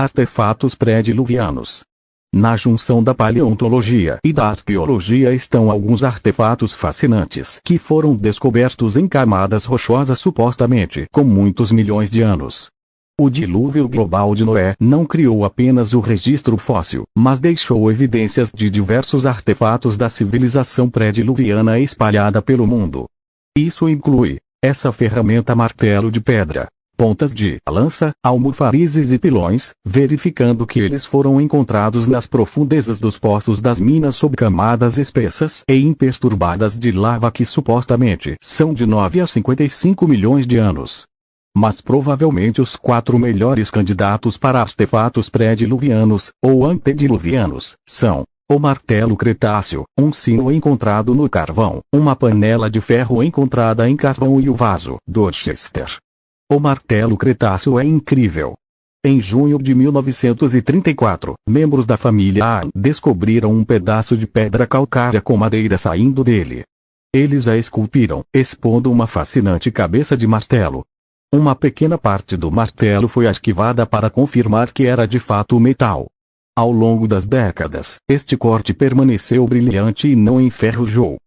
Artefatos pré-diluvianos. Na junção da paleontologia e da arqueologia estão alguns artefatos fascinantes que foram descobertos em camadas rochosas supostamente com muitos milhões de anos. O dilúvio global de Noé não criou apenas o registro fóssil, mas deixou evidências de diversos artefatos da civilização pré-diluviana espalhada pelo mundo. Isso inclui essa ferramenta martelo de pedra, pontas de lança, almofarizes e pilões, verificando que eles foram encontrados nas profundezas dos poços das minas sob camadas espessas e imperturbadas de lava que supostamente são de 9 a 55 milhões de anos. Mas provavelmente os 4 melhores candidatos para artefatos pré-diluvianos, ou antediluvianos, são o martelo cretáceo, um sino encontrado no carvão, uma panela de ferro encontrada em carvão e o vaso Dorchester. O martelo cretáceo é incrível. Em junho de 1934, membros da família A descobriram um pedaço de pedra calcária com madeira saindo dele. Eles a esculpiram, expondo uma fascinante cabeça de martelo. Uma pequena parte do martelo foi arquivada para confirmar que era de fato metal. Ao longo das décadas, este corte permaneceu brilhante e não enferrujou.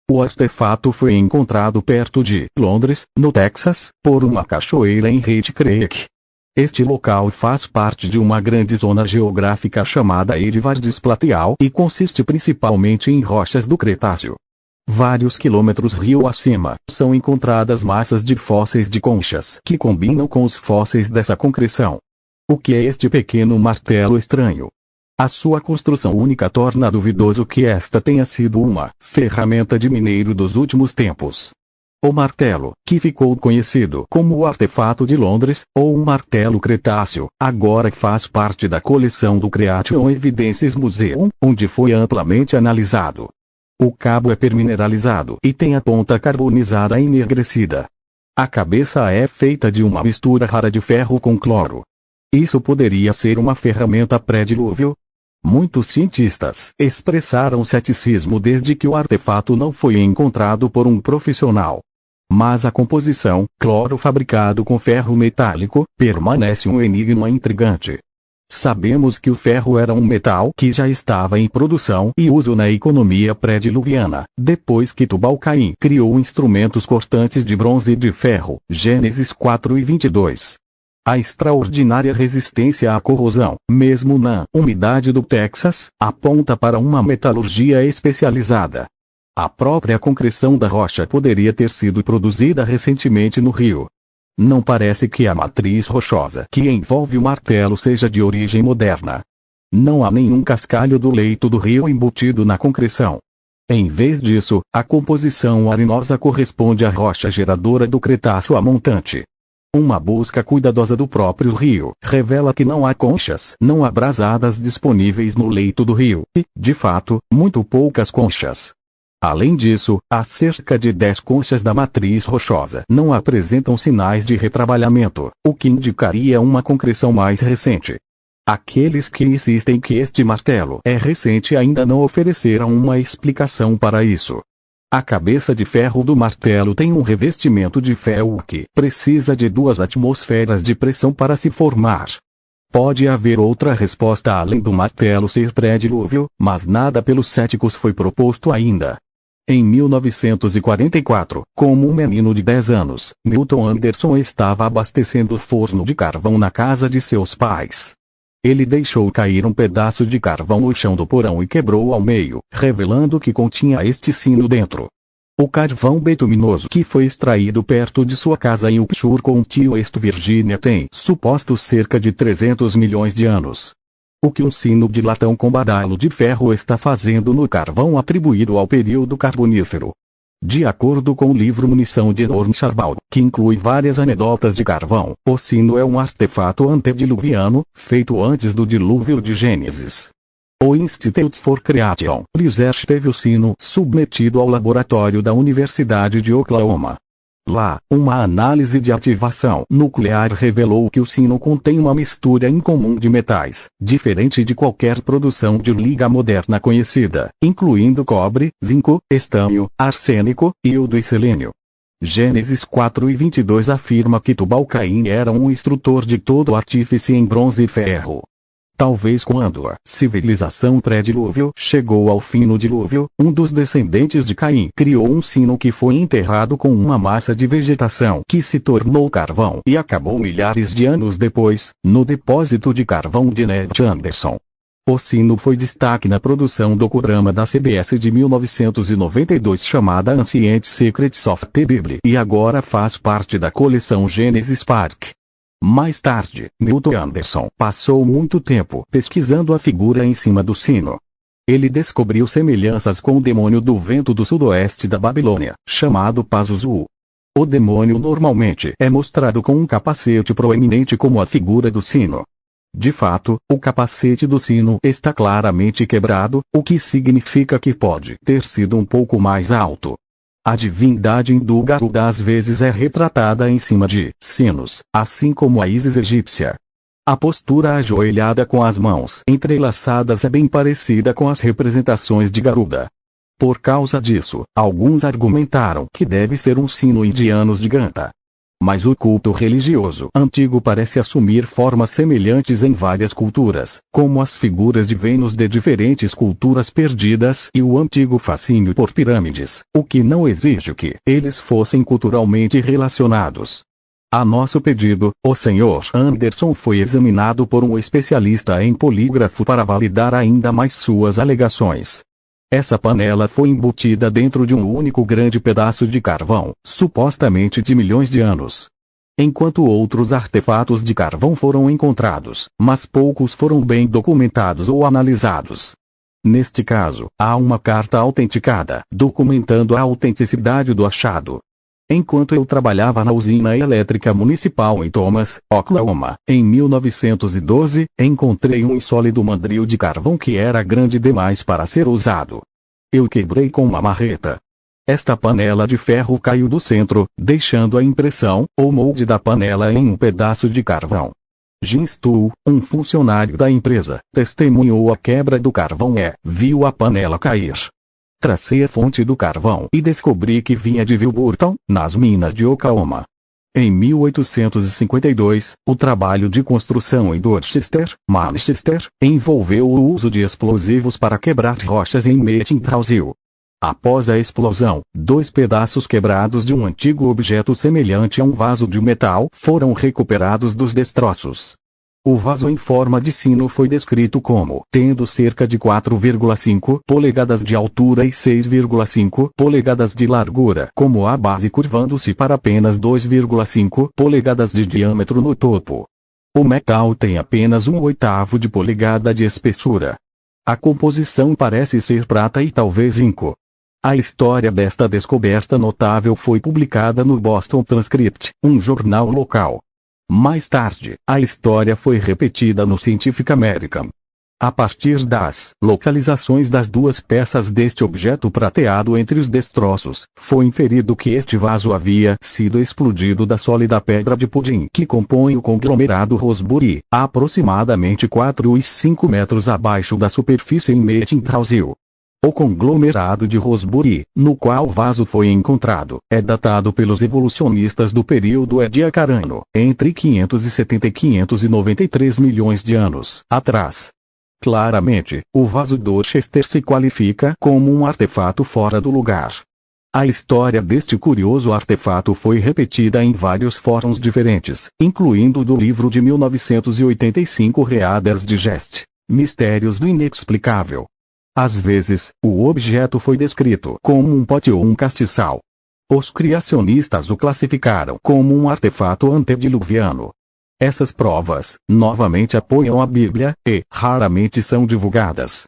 O artefato foi encontrado perto de Londres, no Texas, por uma cachoeira em Red Creek. Este local faz parte de uma grande zona geográfica chamada Edwards Plateau e consiste principalmente em rochas do Cretáceo. Vários quilômetros rio acima, são encontradas massas de fósseis de conchas que combinam com os fósseis dessa concreção. O que é este pequeno martelo estranho? A sua construção única torna duvidoso que esta tenha sido uma ferramenta de mineiro dos últimos tempos. O martelo, que ficou conhecido como o artefato de Londres, ou o martelo cretáceo, agora faz parte da coleção do Creation Evidences Museum, onde foi amplamente analisado. O cabo é permineralizado e tem a ponta carbonizada enegrecida. A cabeça é feita de uma mistura rara de ferro com cloro. Isso poderia ser uma ferramenta pré-dilúvio? Muitos cientistas expressaram ceticismo desde que o artefato não foi encontrado por um profissional. Mas a composição, cloro fabricado com ferro metálico, permanece um enigma intrigante. Sabemos que o ferro era um metal que já estava em produção e uso na economia pré-diluviana, depois que Tubal-Caim criou instrumentos cortantes de bronze e de ferro, Gênesis 4:22. A extraordinária resistência à corrosão, mesmo na umidade do Texas, aponta para uma metalurgia especializada. A própria concreção da rocha poderia ter sido produzida recentemente no rio. Não parece que a matriz rochosa que envolve o martelo seja de origem moderna. Não há nenhum cascalho do leito do rio embutido na concreção. Em vez disso, a composição arenosa corresponde à rocha geradora do Cretáceo a montante. Uma busca cuidadosa do próprio rio revela que não há conchas não abrasadas disponíveis no leito do rio, e, de fato, muito poucas conchas. Além disso, há cerca de 10 conchas da matriz rochosa não apresentam sinais de retrabalhamento, o que indicaria uma concreção mais recente. Aqueles que insistem que este martelo é recente ainda não ofereceram uma explicação para isso. A cabeça de ferro do martelo tem um revestimento de ferro que precisa de 2 atmosferas de pressão para se formar. Pode haver outra resposta além do martelo ser pré-dilúvio, mas nada pelos céticos foi proposto ainda. Em 1944, como um menino de 10 anos, Milton Anderson estava abastecendo o forno de carvão na casa de seus pais. Ele deixou cair um pedaço de carvão no chão do porão e quebrou ao meio, revelando que continha este sino dentro. O carvão betuminoso que foi extraído perto de sua casa em Upshur County, West Virginia tem supostos cerca de 300 milhões de anos. O que um sino de latão com badalo de ferro está fazendo no carvão atribuído ao período carbonífero? De acordo com o livro Munição de Norm Charbal, que inclui várias anedotas de carvão, o sino é um artefato antediluviano, feito antes do dilúvio de Gênesis. O Institute for Creation Research teve o sino submetido ao laboratório da Universidade de Oklahoma. Lá, uma análise de ativação nuclear revelou que o sino contém uma mistura incomum de metais, diferente de qualquer produção de liga moderna conhecida, incluindo cobre, zinco, estânio, arsênico, iodo e selênio. Gênesis 4:22 afirma que Tubal-Caim era um instrutor de todo artífice em bronze e ferro. Talvez quando a civilização pré-dilúvio chegou ao fim no dilúvio, um dos descendentes de Caim criou um sino que foi enterrado com uma massa de vegetação que se tornou carvão e acabou milhares de anos depois, no depósito de carvão de Ned Anderson. O sino foi destaque na produção docudrama da CBS de 1992 chamada Ancient Secrets of the Bible e agora faz parte da coleção Genesis Park. Mais tarde, Milton Anderson passou muito tempo pesquisando a figura em cima do sino. Ele descobriu semelhanças com o demônio do vento do sudoeste da Babilônia, chamado Pazuzu. O demônio normalmente é mostrado com um capacete proeminente como a figura do sino. De fato, o capacete do sino está claramente quebrado, o que significa que pode ter sido um pouco mais alto. A divindade hindu Garuda às vezes é retratada em cima de sinos, assim como a Ísis egípcia. A postura ajoelhada com as mãos entrelaçadas é bem parecida com as representações de Garuda. Por causa disso, alguns argumentaram que deve ser um sino indiano de Ganta. Mas o culto religioso antigo parece assumir formas semelhantes em várias culturas, como as figuras de Vênus de diferentes culturas perdidas e o antigo fascínio por pirâmides, o que não exige que eles fossem culturalmente relacionados. A nosso pedido, o Sr. Anderson foi examinado por um especialista em polígrafo para validar ainda mais suas alegações. Essa panela foi embutida dentro de um único grande pedaço de carvão, supostamente de milhões de anos. Enquanto outros artefatos de carvão foram encontrados, mas poucos foram bem documentados ou analisados. Neste caso, há uma carta autenticada, documentando a autenticidade do achado. Enquanto eu trabalhava na usina elétrica municipal em Thomas, Oklahoma, em 1912, encontrei um insólido mandril de carvão que era grande demais para ser usado. Eu quebrei com uma marreta. Esta panela de ferro caiu do centro, deixando a impressão, ou molde da panela em um pedaço de carvão. Jim Stull, um funcionário da empresa, testemunhou a quebra do carvão e viu a panela cair. Tracei a fonte do carvão e descobri que vinha de Wilburton, nas minas de Oklahoma. Em 1852, o trabalho de construção em Dorchester, Manchester, envolveu o uso de explosivos para quebrar rochas em Meeting House. Após a explosão, 2 pedaços quebrados de um antigo objeto semelhante a um vaso de metal foram recuperados dos destroços. O vaso em forma de sino foi descrito como tendo cerca de 4,5 polegadas de altura e 6,5 polegadas de largura, como a base curvando-se para apenas 2,5 polegadas de diâmetro no topo. O metal tem apenas 1/8 de polegada de espessura. A composição parece ser prata e talvez zinco. A história desta descoberta notável foi publicada no Boston Transcript, um jornal local. Mais tarde, a história foi repetida no Scientific American. A partir das localizações das 2 peças deste objeto prateado entre os destroços, foi inferido que este vaso havia sido explodido da sólida pedra de pudim que compõe o conglomerado Rosebury, aproximadamente 4 e 5 metros abaixo da superfície em Meeting House. O conglomerado de Rosebury, no qual o vaso foi encontrado, é datado pelos evolucionistas do período Ediacarano, entre 570 e 593 milhões de anos atrás. Claramente, o vaso Dorchester se qualifica como um artefato fora do lugar. A história deste curioso artefato foi repetida em vários fóruns diferentes, incluindo o do livro de 1985 Readers Digest, Mistérios do Inexplicável. Às vezes, o objeto foi descrito como um pote ou um castiçal. Os criacionistas o classificaram como um artefato antediluviano. Essas provas, novamente apoiam a Bíblia, e raramente são divulgadas.